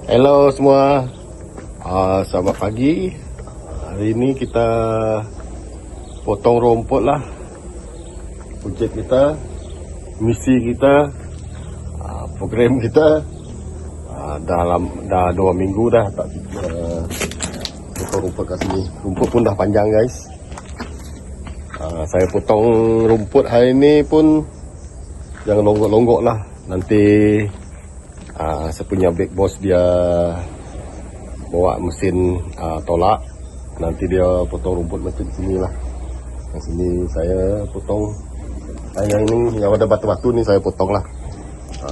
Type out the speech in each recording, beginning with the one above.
Hello semua, selamat pagi. Hari ini kita potong rumput lah. Projek kita, misi kita, program kita. Dah 2 minggu dah tak potong rumput kat sini. Rumput pun dah panjang guys. Saya potong rumput hari ini pun jangan longgok-longgok lah. Nanti saya punya big boss dia bawa mesin tolak. Nanti dia potong rumput macam sini lah. Yang sini saya potong. Yang ini yang ada batu-batu ni saya potong lah.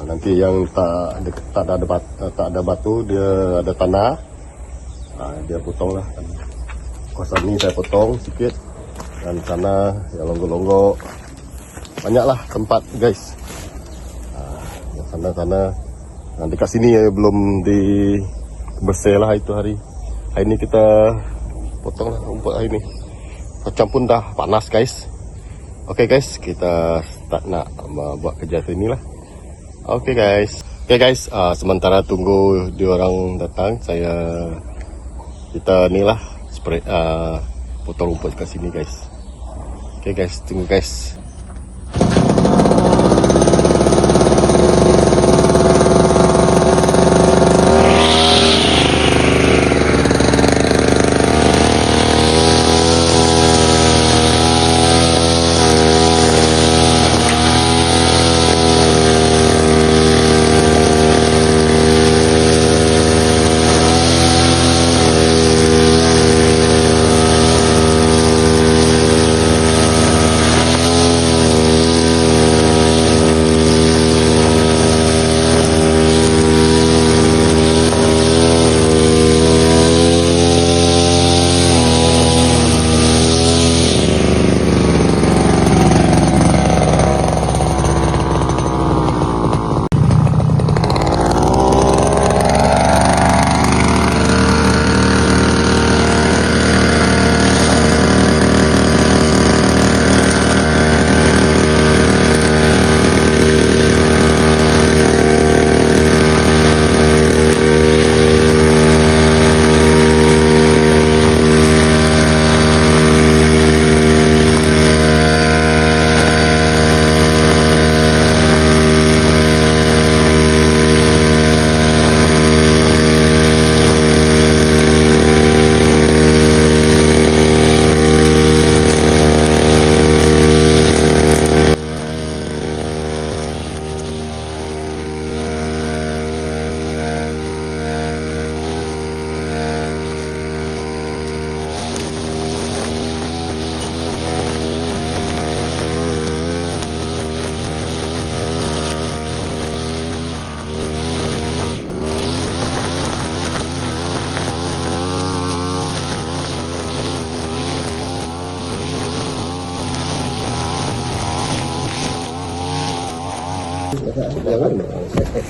Nanti yang tak ada batu, dia ada tanah, dia potong lah. Kawasan ni saya potong sikit. Dan sana yang longgok-longgok banyaklah tempat guys. Yang sana-sana. Dekat sini belum bersih lah itu hari. Hari ni kita potong lah rumput hari ni. Macam pun dah panas guys. Okay guys, kita start nak buat kerja sini lah. Okay guys, sementara tunggu diorang datang, kita ni lah spray, potong rumput kat sini guys. Okay guys, tunggu guys.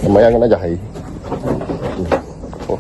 Lumayan aja hai. Oh.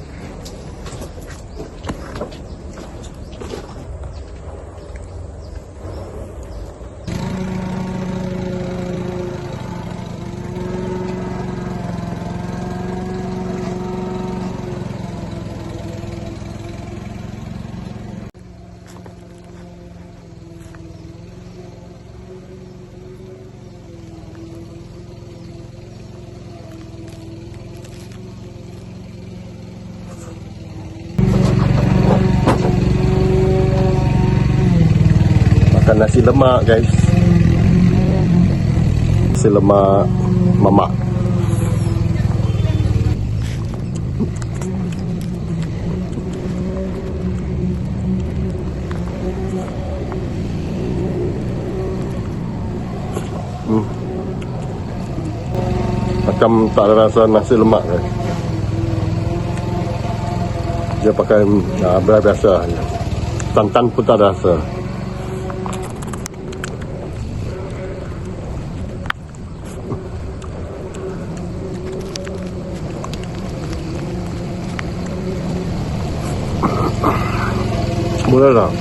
Makan nasi lemak guys. Nasi lemak mamak. Macam tak ada rasa nasi lemak guys. Dia pakai biasa. Santan pun tak ada rasa. Boleh tak?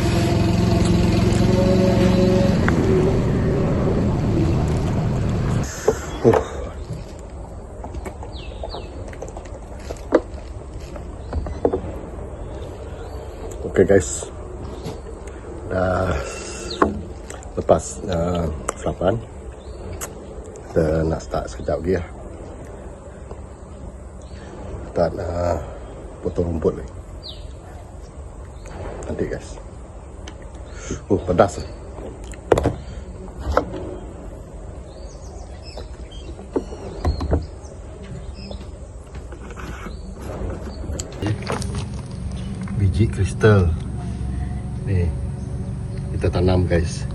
Okay guys, dah lepas sarapan, kita nak start sekejap lagi lah. Kita nak potong rumput lagi. Nanti guys. Pedas lah. Biji kristal nih kita tanam guys.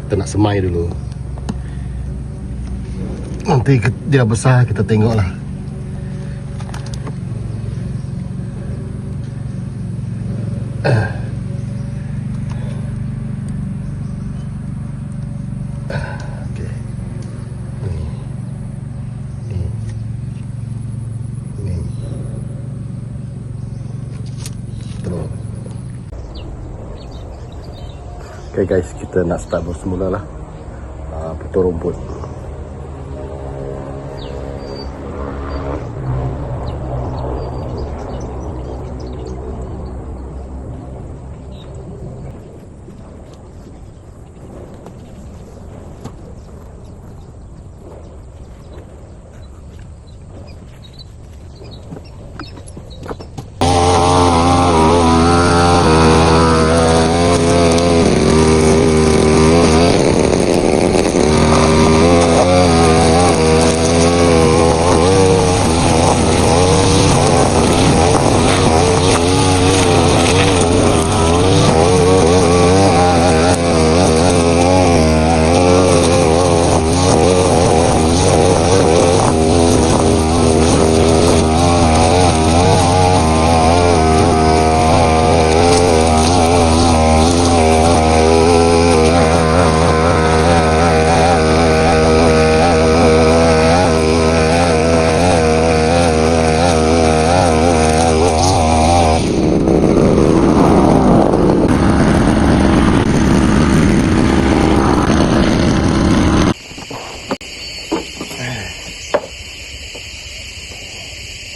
Kita nak semai dulu, nanti dia besar kita tengok lah. Okay. Ni terus. Okay guys, kita nak start bersemula lah. Potong rumput.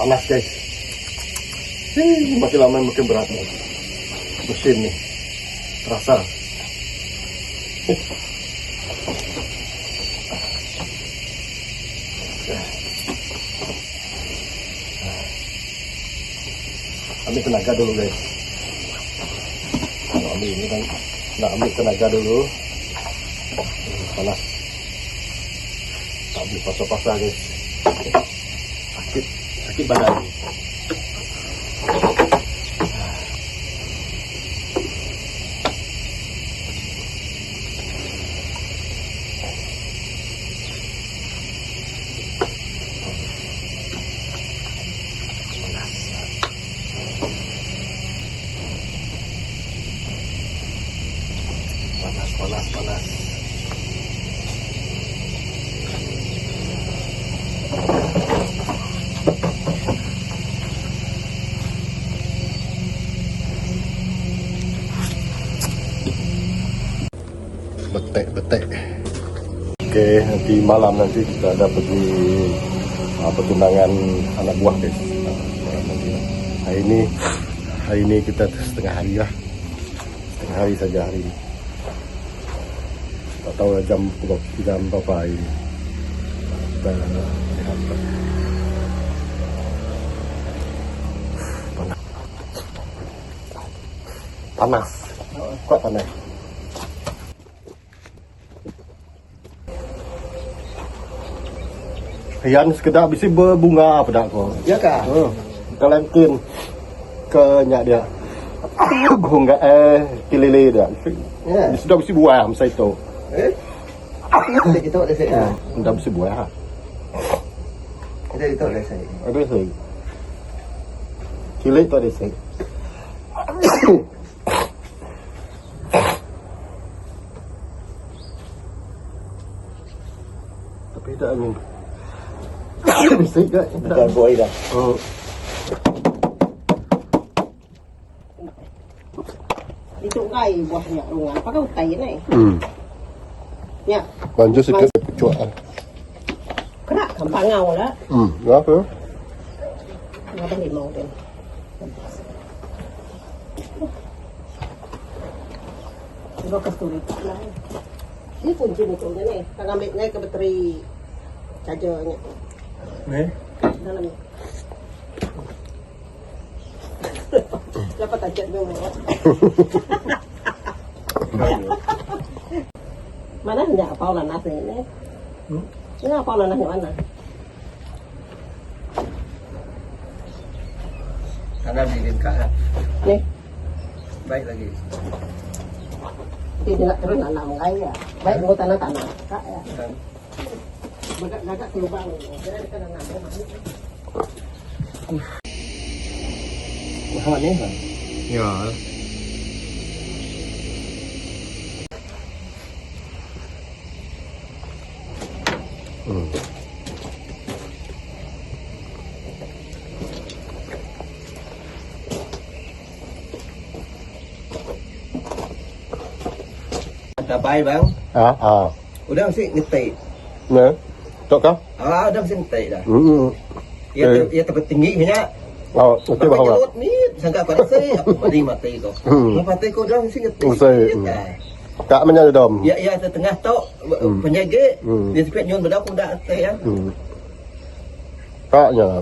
Panas guys. Makin lama makin berat nih. Mesin nih terasa. Ambil tenaga dulu guys. Ambil ini kan, nak ambil tenaga dulu. Panas. Tak boleh pasang-pasang guys. Sakit badan. Panas. Betek. Oke, nanti malam nanti kita ada pergi pertunangan anak buah guys. Hari ini kita setengah hari lah. Setengah hari saja hari ini. Tak tahu jam berapa hari ini. Kita lihat. Panas. Kuat panas. Hian sekedar bisa berbunga apa dak kau? Ya kah? Kalau mungkin ke nyak dia. Bunga kilele dia. Ya. Sudah bisa buah masa itu. Kita ada saya. Sudah bisa buah. Kita ada saya. Ada saya. Kilele tu ada saya. Tapi tak angin. Bisa tak? Bukan buai dah. Itu kai buahnya rungan pakai utai ni. Ya. Banjir sikit pucuk ah. Kerak gampang ngau lah. Apa? Ngapa ni mau dia. Iba kesulitan lah. Ini kunci motornya nih. Kita ambilnya ke bateri chargernya. Nih. Dalamnya. Dapat aja memang. Mana nggak apa nanas ini? Ini apa nanasnya mana? Tangan bikin kahat. Nih, Baik lagi. tidak terus nanam kaya. Baik mau tanah-tanah. Kak ya. Dan Gagak ke lubang. Jadi kita nanam. mahal nih kan. Ya. Ada baik bang. Udah mesti ngetik. Nè. Tốt không? Udah mesti ngetik dah. Ừ. Ya tempat tinggi punya. Ngerti ba Makanya ba? lot ni sangka pada saya aku mati kau. Mati kau dah mesti ngetik. Mesti. Kak menya di dom. Ya ya setengah tok penjaga. Dia sepet nyon bedak pun dak ngetik ya. Kak nya.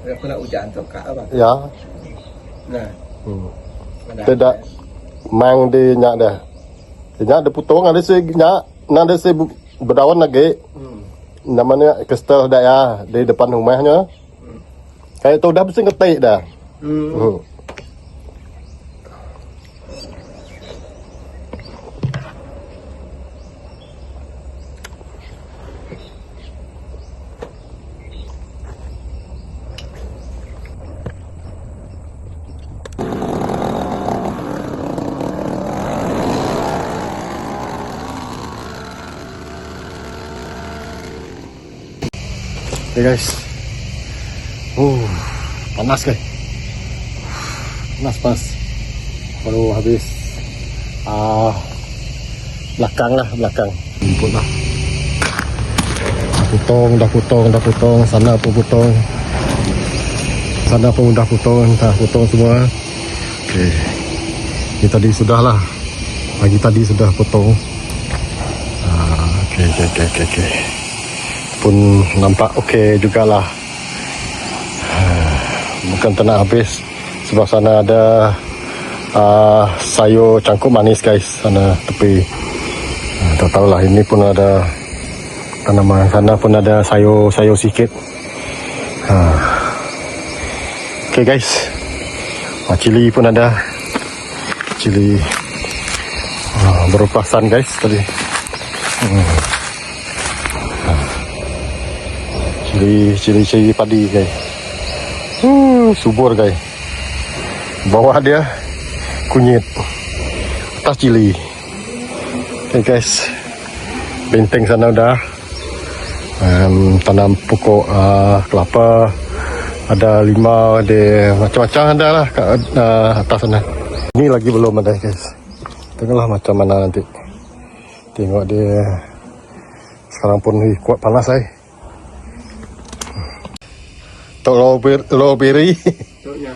Aku nak hujan tu kak apa? Ya. Nah. Tidak mang di nya dah. Di nya ada putung ada si nya, ada si berdawan lagi. Namanya Kestel dah ya di depan rumahnya. Kayak tu dah mesti ngetik dah. Okay guys. Panas guys. Panas. Baru habis belakang. Rumput lah. Dah potong. Sana pun potong. Sana pun dah potong. Dah potong semua. Okay. Ini tadi sudah lah. Pagi tadi sudah potong. Okay. Pun nampak okey jugalah. Bukan tak nak habis. Sebab sana ada sayur cangkuk manis guys. Sana tepi. Tak tahulah ini pun ada tanaman. Sana pun ada sayur sikit. Okey guys. Cili pun ada. Cili berupasan guys tadi. Cili padi guys. Subur guys. Bawah dia kunyit. Atas cili. Okay guys. Benteng sana udah. Tanam pokok kelapa. Ada limau, ada macam-macam ada lah kat atas sana. Ini lagi belum ada guys. Tengoklah macam mana nanti. Tengok dia. Sekarang pun kuat panas Strawberry. Toknya.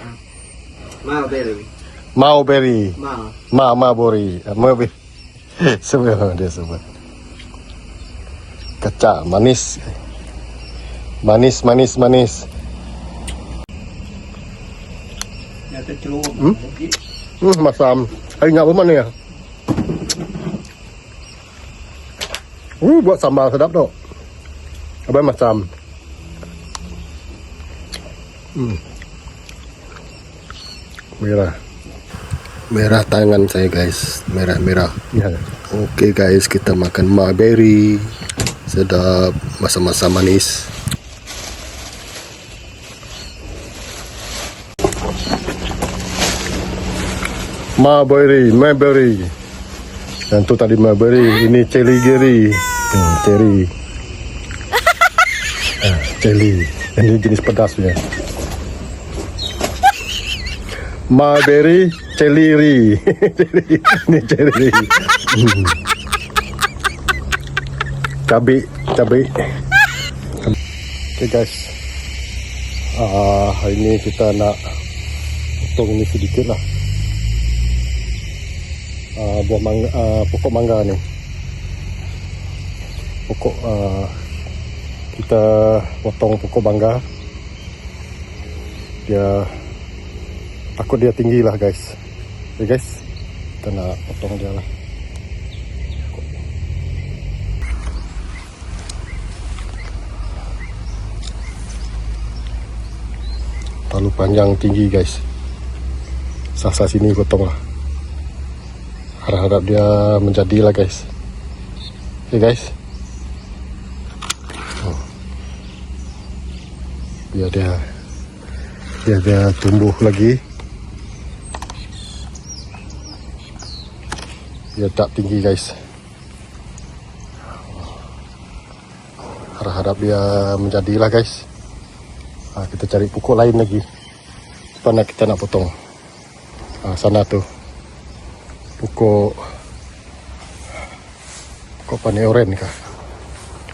Mulberry. Mulberry. Sebab dia sebut. Kacang manis. Manis. Ya tercelur. Masam. Hai ingat mana ya? Buat sambal sedap tu. Abang masam. Merah tangan saya guys. Merah. Ya. Okey guys, kita makan mulberry. Sedap, masa-masa manis. Mulberry. Yang tu tadi mulberry, ini cherry. Cherry. Ini jenis pedas punya. Mulberry, cherry. Ini cherry. Cabai. Okay guys. Hari ni kita nak potong ni sedikit lah. Buah mangga, pokok mangga ni. Pokok kita potong pokok mangga. Dia takut dia tinggi lah guys. Okay guys, kita nak potong dia lah. Terlalu panjang tinggi guys. Sasa sini potong lah. Harap-harap dia menjadi lah guys. Okay guys. Biar dia tumbuh lagi. Dia tak tinggi guys. Harap-harap dia menjadi lah guys. Kita cari pokok lain lagi. Mana kita nak potong? Sana tu. Pokok panai oren kah?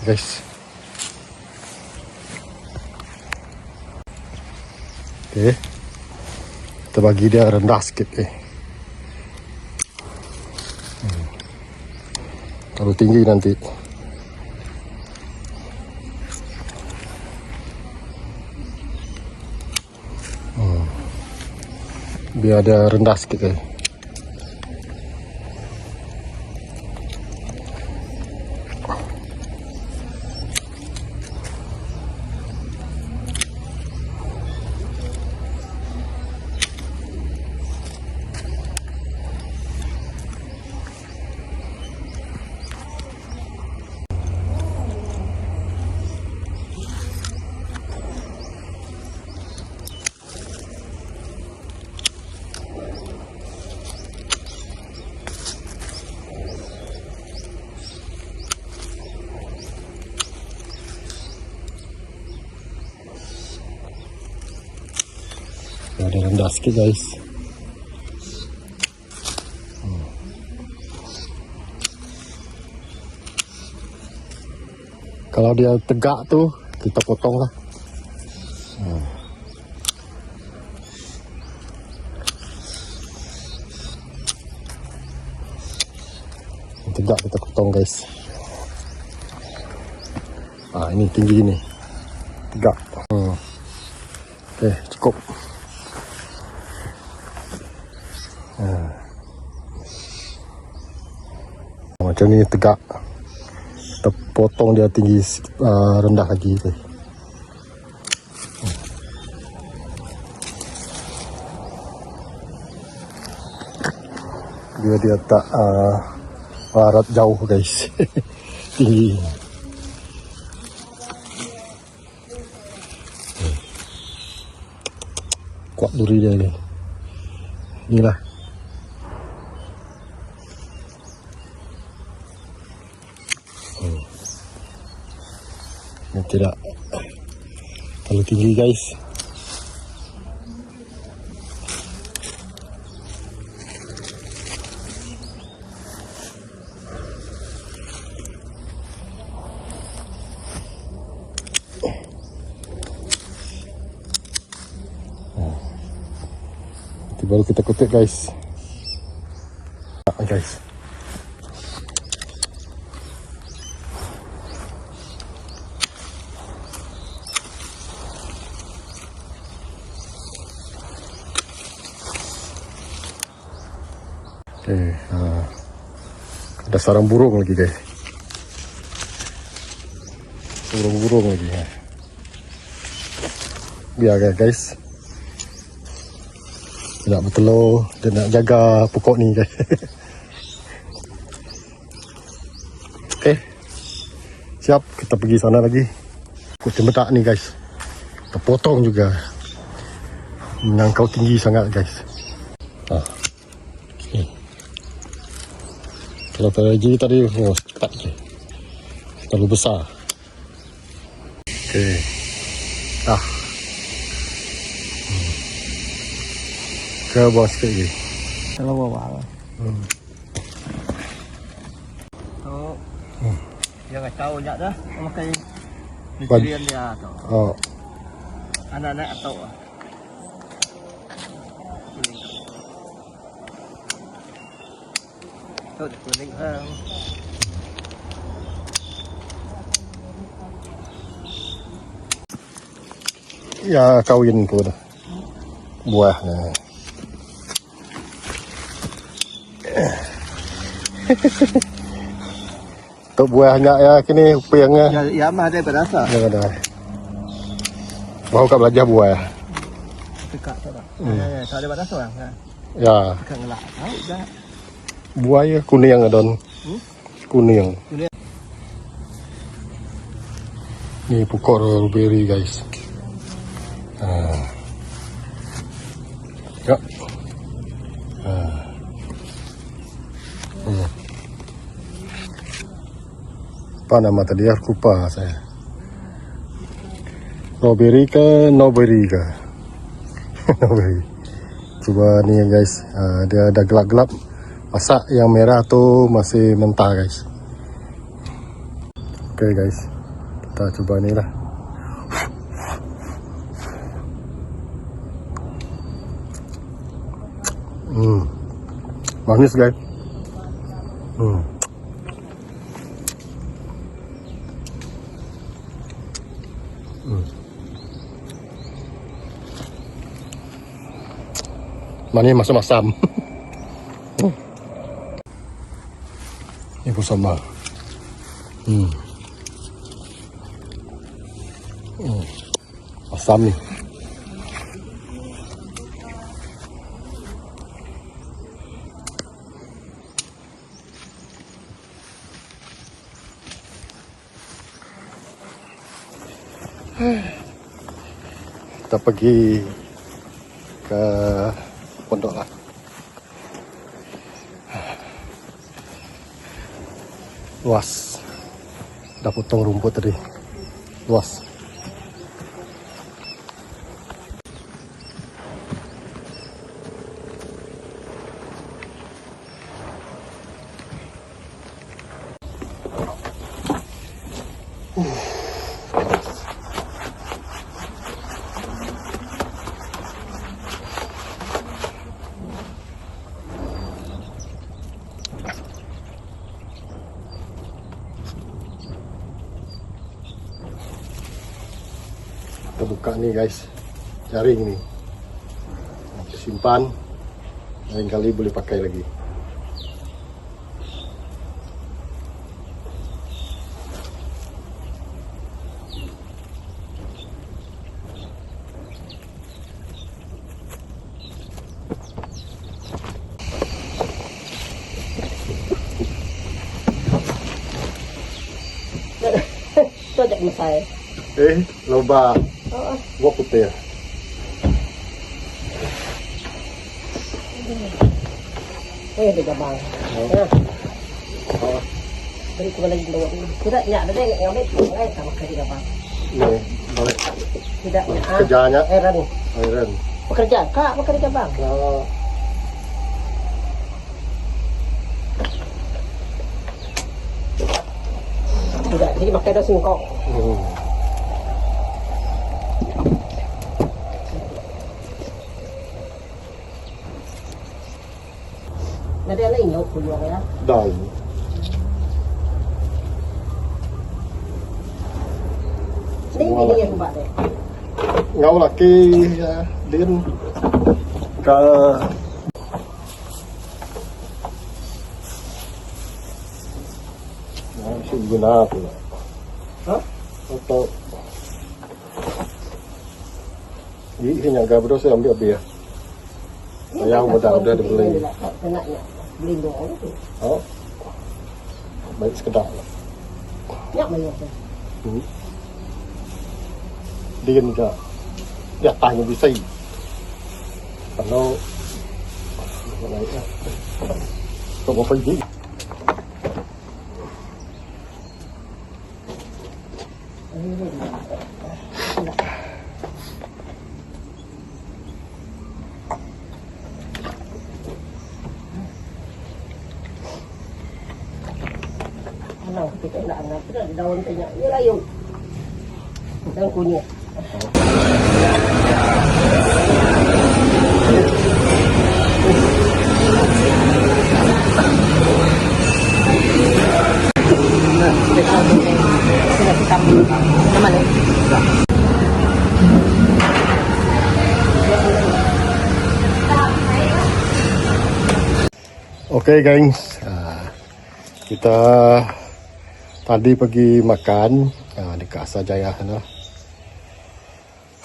Guys. Okay. Kita bagi dia rendah sikit. Terlalu tinggi nanti. Biar dia rendah sikit. Ada rendah sikit guys. Kalau dia tegak tu kita potong lah. Tegak kita potong guys. Ini tinggi ni. Tegak. Okay, cukup. Macam ni tegak. Kita potong dia tinggi rendah lagi tu. Dia tak barat jauh guys. Tinggi. Kuat duri dia ni. Inilah. Tidak terlalu tinggi guys. Nanti baru kita kutip guys. Guys. Ada sarang burung lagi guys. Burung lagi. Biar guys. Dia nak bertelur, dia nak jaga pokok ni guys. Okay. Siap, kita pergi sana lagi. Pokok tembetak ni guys. Kita potong juga. Menangkau tinggi sangat guys. Kalau tadi cepat je. Terlalu besar. Okey. Ke bawah sikit lagi. Kalau bawah. Dia kat tahu jak dah makan nutrien dia tu. Anak-anak atau kuning. Ya kawin pun buahnya. Untuk buahnya ya kini upingnya. Ya mah ada berasa. Ya ada. Mau kau belajar buah ya? Dekat tu dah. Tak ada berasa orang. Ya. Dekat ngelak. Tahu dah. Buah ya kuning adon. Kuning. Ini pokok strawberry guys. Ya. Apa nama tadi ya? Lupa saya. Strawberry ke Noberi ke? Noberi. Coba nih guys, dia ada gelap-gelap. Masak yang merah tuh masih mentah guys. Oke guys, kita coba nih lah. Manis guys. Manis masam-masam. Ini pun sama. Asam nih. Kita pergi ke pondok lah. Luas. Dah potong rumput tadi. Luas. Kita buka nih guys, jaring nih, simpan, lain kali boleh pakai lagi. Itu ada masai. Loba, gua putih. Ada gabang. Beri ko lagi dulu. Tidak nyak ada yang ngambil ngai sama kerja gabang. Nih, balik. Tidak Kerjanya, Aaron. Iron. Pekerja, Kak, pekerja bang. Nah, Tidak, jadi pakai ada singkong. Nanti ada ini aku jual ya. dah. Ini yang buat deh. Ngau laki ya, din ke sih guna apa? Hah? Atau ini nyaga bro saya ambil ya. Yang udah dibeli. Kenaknya beli dong itu. Oh, baik sekedar. Nyak banyak tuh. Din ke ya tanya bisa kalau naiknya coba pergi Anak kita nak anak kita daun tanya. Ini layu. Dan kunyit. Sila kita naman eh. Okay gengs, kita tadi pergi makan dekat Asajaya sana.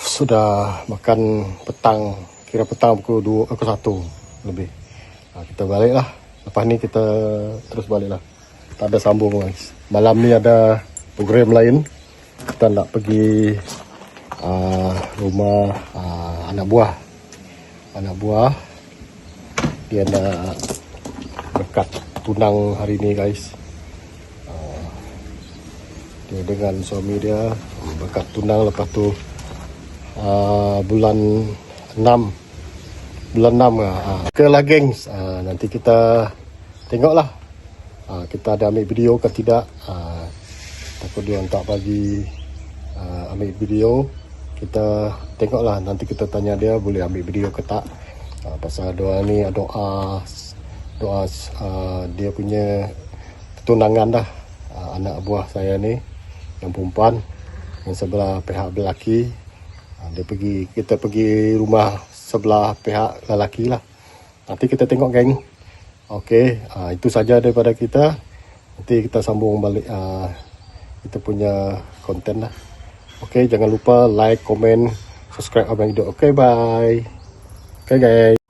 Sudah makan petang, kira petang pukul 1 lebih. Kita balik lah. Lepas ni kita terus balik lah. Tak ada sambung guys. Malam ni ada program lain. Kita nak pergi rumah anak buah. Anak buah dia nak berkat tunang hari ni guys. Dia dengan suami dia berkat tunang, lepas tu bulan 6 ke lah gengs. Nanti kita tengoklah kita ada ambil video ke tidak. Takut dia tak bagi ambil video. Kita tengoklah, nanti kita tanya dia boleh ambil video ke tak. Pasal doa ni doa dia punya tunangan dah, anak buah saya ni yang perempuan, yang sebelah pihak lelaki. Kita pergi rumah sebelah pihak lelaki lah. Nanti kita tengok geng. Okey, itu saja daripada kita. Nanti kita sambung balik kita punya konten lah. Okey, jangan lupa like, komen, subscribe abang hidup. Okey, bye. Okay guys.